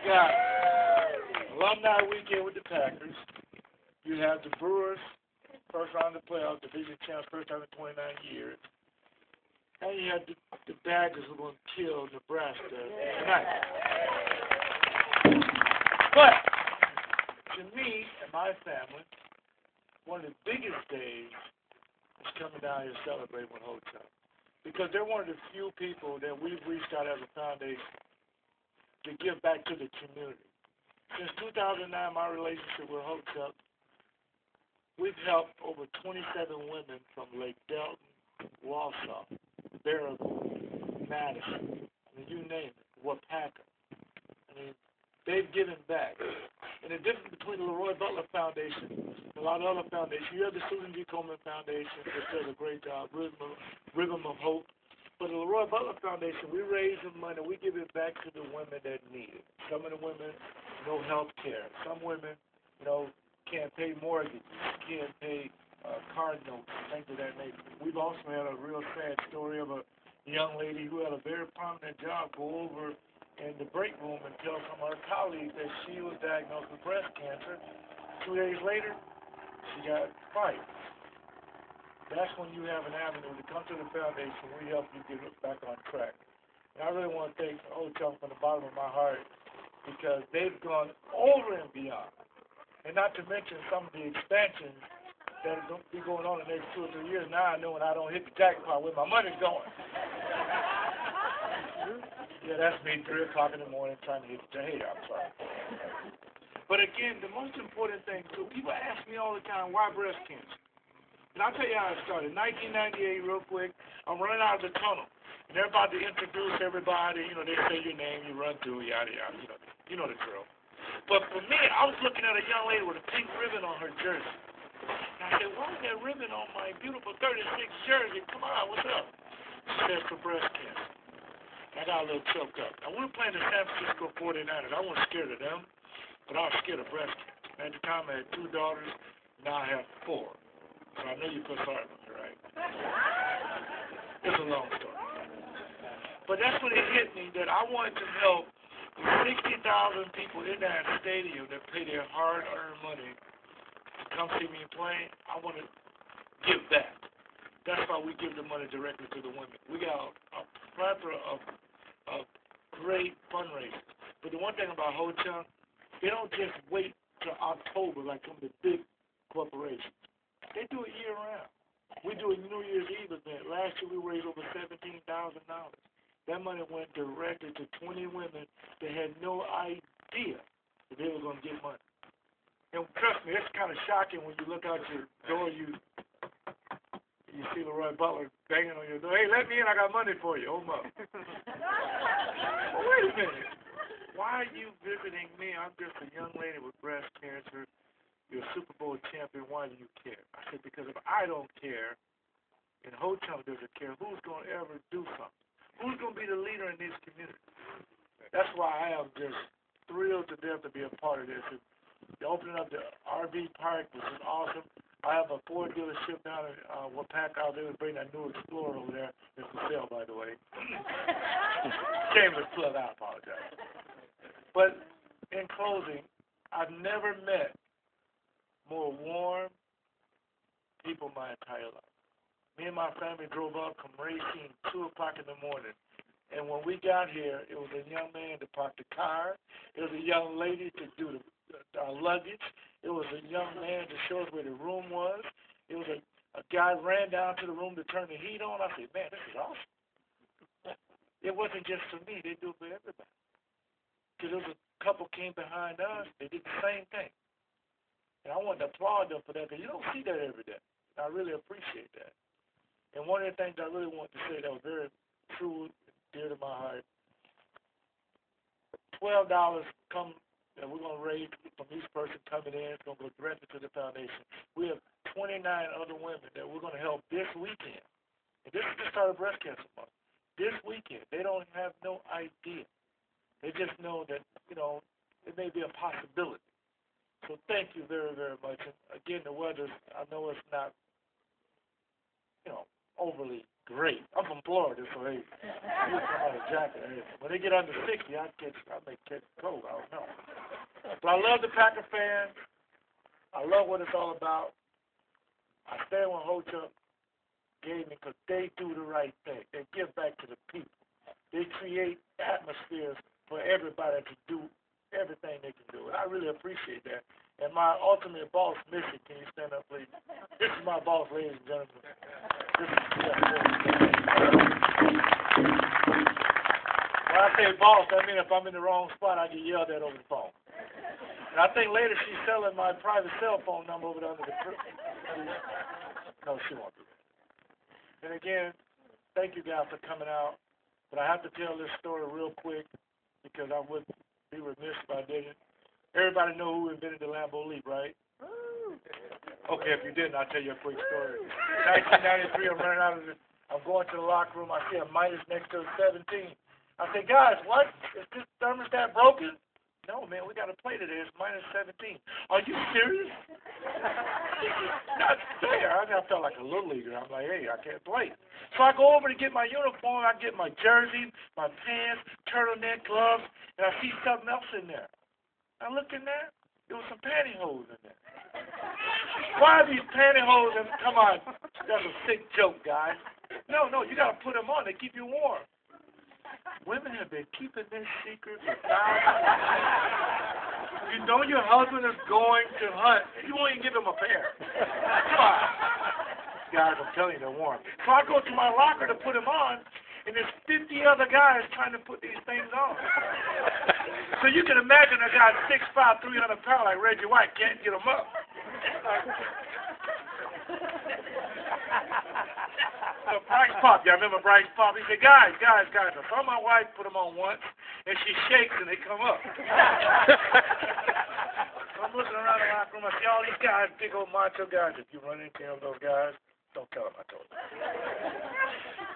got alumni weekend with the Packers. You have the Brewers, first round of the playoffs, division champs, first time in 29 years. And you have the Badgers who are going to kill Nebraska tonight. But, to me and my family, one of the biggest days is coming down here celebrating with Hotel. Because they're one of the few people that we've reached out as a foundation to give back to the community. Since 2009, my relationship with Hotel, we've helped over 27 women from Lake Delton, Wausau, Baraboo, Madison, I mean, you name it, Wapaka. I mean, they've given back. And the difference between the LeRoy Butler Foundation and a lot of other foundations, you have the Susan G. Komen Foundation, which does a great job, Rhythm of Hope. But the LeRoy Butler Foundation, we raise the money, we give it back to the women that need it. Some of the women, no health care. Some women, can't pay mortgages, can't pay car notes, things of that nature. We've also had a real sad story of a young lady who had a very prominent job go over in the break room and tell some of her colleagues that she was diagnosed with breast cancer. 2 days later, she got fired. That's when you have an avenue to come to the foundation. We help you get back on track. And I really want to thank Hotel from the bottom of my heart because they've gone over and beyond. And not to mention some of the expansions that are going to be going on in the next 2 or 3 years. Now I know when I don't hit the jackpot where my money's going. Yeah, that's me, 3 o'clock in the morning trying to hit the jackpot. Hey, I'm sorry. But again, the most important thing, too, people ask me all the time, why breast cancer? And I'll tell you how it started. 1998, real quick, I'm running out of the tunnel. And they're about to introduce everybody. They say your name, you run through, yada, yada. You know the drill. But for me, I was looking at a young lady with a pink ribbon on her jersey. And I said, why is that ribbon on my beautiful 36 jersey? Come on, what's up? She said, for breast cancer. I got a little choked up. Now, we were playing the San Francisco 49ers. I wasn't scared of them, but I was scared of breast cancer. At the time, I had 2 daughters. Now I have 4. So I know you feel sorry for me, right? It's a long story. But that's when it hit me that I wanted to help the 60,000 people in that stadium that pay their hard-earned money to come see me play. I want to give back. That's why we give the money directly to the women. We got a plethora of great fundraisers. But the one thing about Hotel, they don't just wait till October like some of the big corporations. They do it year-round. We do a New Year's Eve event. Last year we raised over $17,000. That money went directly to 20 women that had no idea that they were going to get money. And trust me, it's kind of shocking when you look out your door, you see LeRoy Butler banging on your door. Hey, let me in. I got money for you. Hold up. Well, wait a minute. Why are you visiting me? I'm just a young lady with breast cancer. You're a Super Bowl champion. Why do you care? I said, because if I don't care and Hotel doesn't care, who's going to ever do something? Who's going to be the leader in this community? That's why I am just thrilled to death to be a part of this. They're opening up the RV park, which is awesome. I have a Ford dealership down in Wapaka. I was able to bring that new Explorer over there. It's for sale, by the way. Shameless plug, I apologize. But in closing, I've never met more warm people my entire life. Me and my family drove up from Racine 2 o'clock in the morning. And when we got here, it was a young man to park the car. It was a young lady to do our luggage. It was a young man to show us where the room was. It was a guy ran down to the room to turn the heat on. I said, man, this is awesome. It wasn't just for me. They do it for everybody. Because there was a couple came behind us. They did the same thing. And I want to applaud them for that because you don't see that every day. I really appreciate that. And one of the things I really want to say that was very true, dear to my heart, $12 come that we're going to raise from each person coming in. It's going to go directly to the foundation. We have 29 other women that we're going to help this weekend. And this is the start of Breast Cancer Month. This weekend, they don't have no idea. They just know that, it may be a possibility. So thank you very, very much. And again, the weather, I know it's not, overly great. I'm from Florida, so hey, you come out of jacket. Hey, when they get under 60, I may catch cold. I don't know. But I love the Packer fans. I love what it's all about. I stand with Ho-Chunk gave me because they do the right thing. They give back to the people. They create atmospheres for everybody to do everything they can do. And I really appreciate that. And my ultimate boss, Missy, can you stand up, please? This is my boss, ladies and gentlemen. When I say boss, I mean if I'm in the wrong spot, I get yelled at over the phone. And I think later she's selling my private cell phone number over there under the... No, she won't do that. And again, thank you guys for coming out. But I have to tell this story real quick because I would be remiss if I didn't. Everybody know who invented the Lambeau leap, right? Okay, if you didn't, I'll tell you a quick story. 1993, I'm going to the locker room. I see a minus next to a 17. I say, guys, what? Is this thermostat broken? No, man, we got to play today. It's minus 17. Are you serious? Not fair. I felt like a little leaguer. I'm like, hey, I can't play. So I go over to get my uniform. I get my jersey, my pants, turtleneck, gloves, and I see something else in there. I look in there. There was some pantyhose in there. Why are these pantyhose? Come on, that's a sick joke, guys. No, you got to put them on. They keep you warm. Women have been keeping this secret for thousands. You know your husband is going to hunt. You won't even give him a pair. Come on. Guys, I'm telling you, they're warm. So I go to my locker to put them on, and there's 50 other guys trying to put these things on. So you can imagine a guy 6'5", 300 pounds like Reggie White can't get them up. So Bryce Pop, y'all remember Bryce Pop? He said, guys, I saw my wife put them on once, and she shakes and they come up. So I'm looking around the locker room, I see all these guys, big old macho guys. If you run into those guys, don't tell them I told you.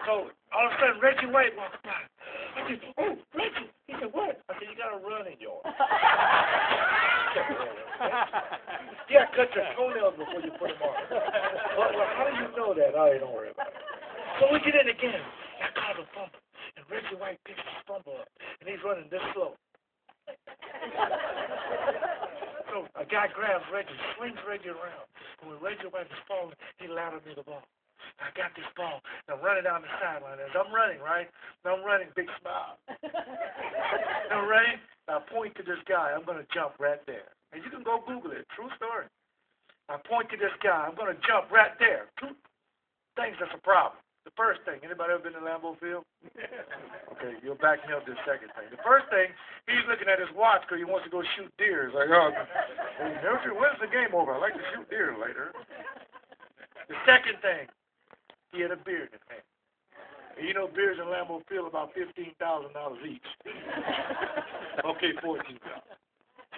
So all of a sudden, Reggie White walks by. I said, oh, Reggie. He said, what? I said, you got to run in yours. Yeah, cut your toenails before you put them on. Well, how do you know that? Oh, don't worry about it. So we get in again. I caught a fumble. And Reggie White picks his fumble up. And he's running this slow. So a guy grabs Reggie, swings Reggie around. And when Reggie White is falling, he laddered me the ball. I got this ball, and I'm running down the sideline. As I'm running, right? And I'm running, big smile. And I'm running, I point to this guy. I'm going to jump right there. And you can go Google it. True story. I point to this guy. I'm going to jump right there. Two things that's a problem. The first thing, anybody ever been to Lambeau Field? Okay, you'll back me up this second thing. The first thing, he's looking at his watch because he wants to go shoot deer. He's like, oh, when's the game over? I'd like to shoot deer later. The second thing, he had a beard in his hand. And you know beers in Lambeau Field about $15,000 each. Okay, $14,000.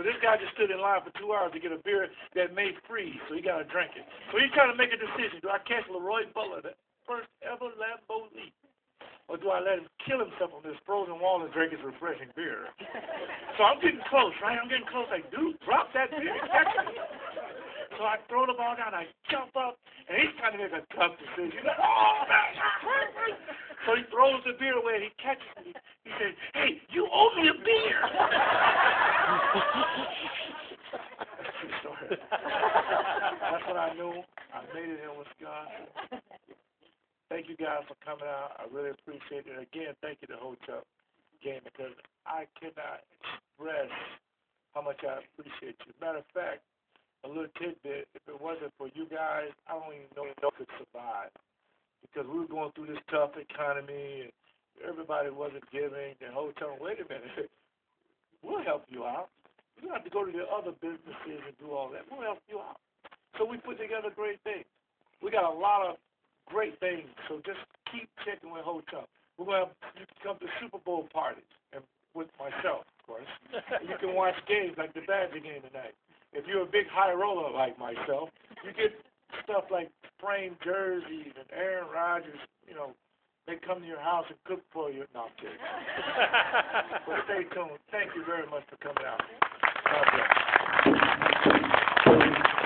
So this guy just stood in line for 2 hours to get a beer that may freeze, so he got to drink it. So he's trying to make a decision. Do I catch LeRoy Butler, the first ever Lambeau leap? Or do I let him kill himself on this frozen wall and drink his refreshing beer? So I'm getting close, right? I'm getting close. Like, dude, drop that beer and catch it. So I throw the ball down, I jump up, and he's trying to make a tough decision. He's like, oh, man. So he throws the beer away, and he catches me. He says, hey, you owe me a beer. That's a true story. That's what I knew. I made it in Wisconsin. Thank you guys for coming out. I really appreciate it. Again, thank you to Ho-Chunk Game because I cannot express how much I appreciate you. Matter of fact, a little tidbit, if it wasn't for you guys, I don't even know if I could survive. Because we were going through this tough economy, and everybody wasn't giving, and Ho-Chunk, wait a minute, we'll help you out. You don't have to go to the other businesses and do all that. We'll help you out. So we put together great things. We got a lot of great things, so just keep checking with Ho-Chunk. We're going to have you can come to Super Bowl parties, and with myself, of course. You can watch games like the Badger game tonight. If you're a big high roller like myself, you get stuff like framed jerseys and Aaron Rodgers, you know, they come to your house and cook for you. No, I'm kidding. But stay tuned. Thank you very much for coming out. God bless.